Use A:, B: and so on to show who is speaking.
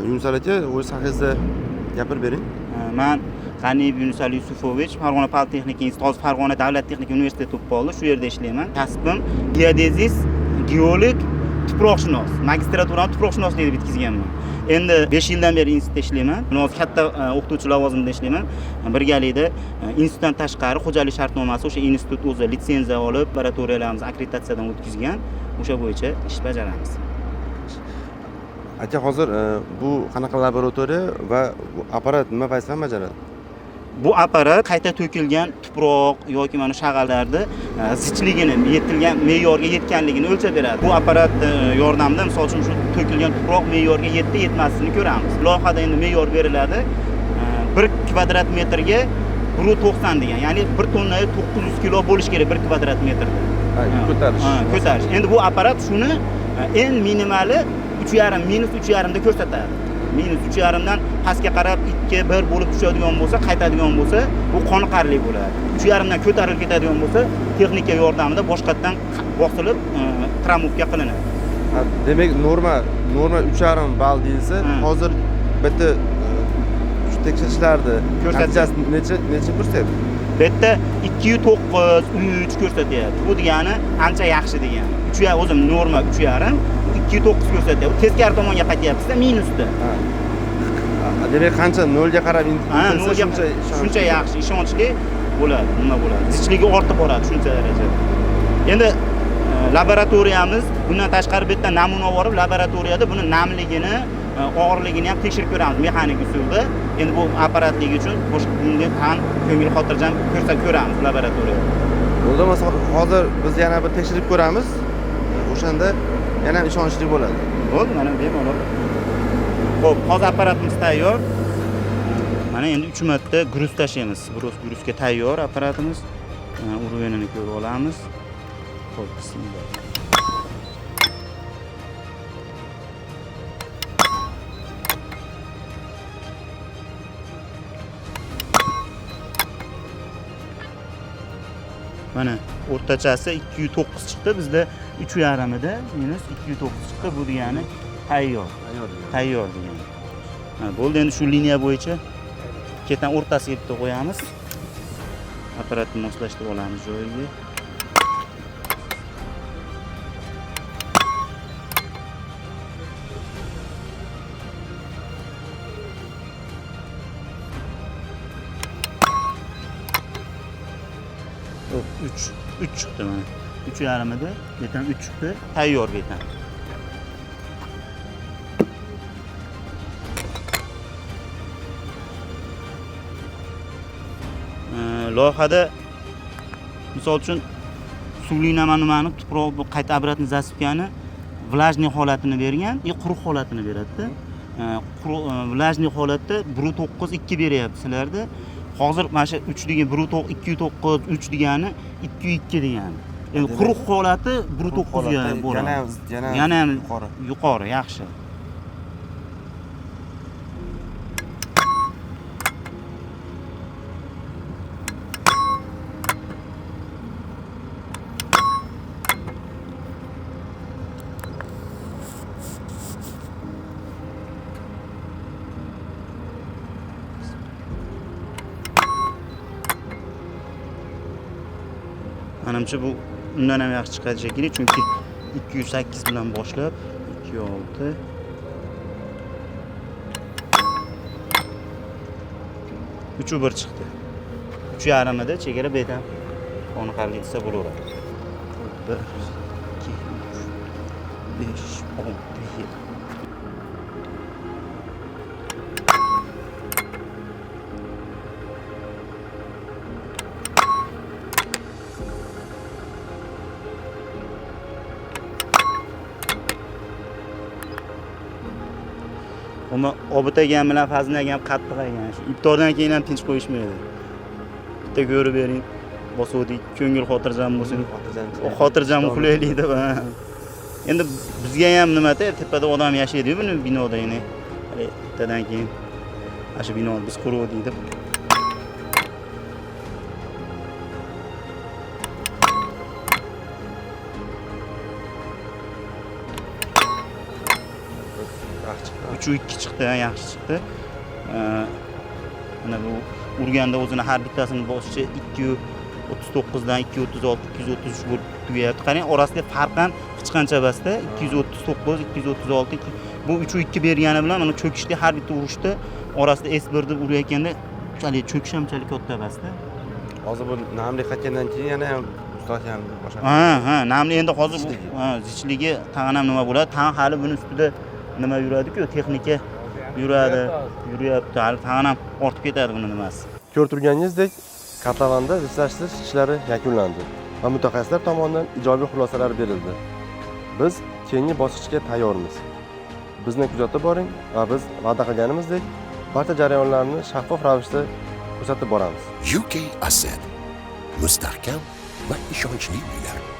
A: Yunusal aka, o'z haqingizda gapirib bering.
B: Men G'aniyev Yunusal Yusufovich, Farg'ona Politexnika instituti, Farg'ona davlat texnika universiteti o'qib qoldi. Shu yerda ishlayman. Kasbim geodezist, geolog, tuproqshunos. Magistraturani tuproqshunoslikda bitkazganman. Endi 5 yildan beri institutda ishlayman. Hozir katta o'qituvchi lavozimida ishlayman. Birgalikda institutdan tashqari xo'jalik shartnomasi o'sha institut o'zi litsenziya olib, laboratoriyalarimizni akkreditatsiyadan o'tkazgan. O'sha bo'yicha ish bajaramiz.
A: Aka, hozir bu qanaqa laboratoriya va bu apparat nima vazifa bajaradi?
B: Bu apparat qayta to'kilgan tuproq yoki mana shag'allarni zichligini, yetilgan me'yorga yetganligini o'lchab beradi. Bu apparat yordamida, misol uchun shu to'kilgan tuproq me'yorga yetmasligini ko'ramiz. Loyihada endi me'yor beriladi. 1 kvadrat metrga 1.90 degan, ya'ni 1 tonna 900 kilo bo'lish kerak 1 kvadrat metrda. Ko'tarish. Endi bu apparat shuni eng minimali 3,5 -3,5 da ko'rsatadi. -3,5 dan pastga qarab 2, 1 bo'lib tushadigan bo'lsa, qaytadigan bo'lsa, bu qoniqarli bo'ladi. 3,5 dan ko'tarilib ketadigan bo'lsa, texnika yordamida boshqatdan bosilib, tramovka qilinadi.
A: Demak, norma 3,5 ball deyilsa, hozir bitta shu tekshirishlarni natijasi necha ko'rsatadi?
B: Bu yerda 2,9, 3 ko'rsatyapti. Bu degani ancha yaxshi degani. 3,5 o'zim norma 3,5, 2,9 ko'rsatyapti. Teskari tomonga qaytyapsiz-da, minusda.
A: Demak, qancha 0 ga qarab intilsa,
B: shuncha yaxshi, ishonchli bo'ladi, nima bo'ladi. Zichligi ortib boradi shuncha darajada. Endi laboratoriyamiz bundan tashqari bu yerda namuna olib, laboratoriyada buni namligini, og'irligini ham tekshirib ko'ramiz mexanik usulda. Endi bu apparatligi uchun bunga ham ko'ngil xotirjam ko'ramiz laboratoriyada.
A: Bo'ldi, hozir biz yana bir tekshirib ko'ramiz. O'shanda yana ishonchli bo'ladi.
B: Bo'ldi, mana bemalol. Xo'p, hozir apparatimiz tayyor. Mana endi 3 marta gruz tashlaymiz. Gruzga tayyor apparatimiz. Uruvenini ko'rib olamiz. Xo'p, bismillah. Mana o'rtachasi 2,9 chiqdi. Bizda 3,5 da minus 2,9 chiqdi. Bu degani tayyor degani. Bo'ldi, endi shu liniya bo'yicha ketan o'rtasiga bitta qo'yamiz. Apparatni moslashtirib olamiz joyiga. Hop, 3 chiqdi mana. 3,5 da beton 3 chiqdi. Tayyor beton. Loyihada misol uchun suvli nimani tuproq bu qayta obratni zasipkani vlajniy holatini bergan, quruq holatini beradi-da. Vlajniy holatda 1,9 2 beryapti sizlarda. Hozir mana shu 3 degan 2,9 3 degani 2,2 degani. Endi quruq holati 1,9 ga bo'ladi. Yana ham yuqori, yaxshi. Menimcha bu undan ham yaxshi chiqadi shekilli, chunki 208 bilan boshlab 2,6 3,1 chiqdi. 3,5 da chegara beton qoniqarli desa bo'laveradi. 1 2 3 5 6 7 Ama Obid aka bilan Fazlin aka ham qattiq ekan. Iftordan keyin ham tinch qo'yishmaydi. Bitta ko'rib bering, bosuvdik, ko'ngil xotirjam bo'lsin. Xotirjam uxlaylik deb. Endi bizga ham nima-da, tepada odam yashaydi-ku buni binoda yana. Bittadan keyin shu binoni biz quruvdik deb. 3.2 chiqdi, yaxshi chiqdi. Mana bu urganda o'zini har bittasini boshicha 239 dan 236, 233 bo'lib tugayapti. Qarang, orasida farq ham hech qancha emasda. 239, 236 bu 3.2 bergani bilan mana cho'kishda har bitta urishda orasida S1 deb urayotganda unchalik cho'kish ham unchalik katta emasda.
A: Hozir bu namlik qaytgandan keyin yana ham mustahkam boshqa.
B: Ha, namli endi hozir zichligi tag'in ham nima bo'ladi? Tag'in hali buni ustida nima yuradi-ku, texnika yuradi, yuryapti. Hali tag'in ham ortib ketadi buni nimasi.
C: Ko'rib turganingizdek, Katlavanda zichlash ishlari yakunlandi va mutaxassislar tomonidan ijobiy xulosalar berildi. Biz keyingi bosqichga tayyormiz. Bizni kuzatib boring va biz va'da qilganimizdek barcha jarayonlarni shaffof ravishda ko'rsatib boramiz.
D: UK Asset. Mustahkam va ishonchli uylar.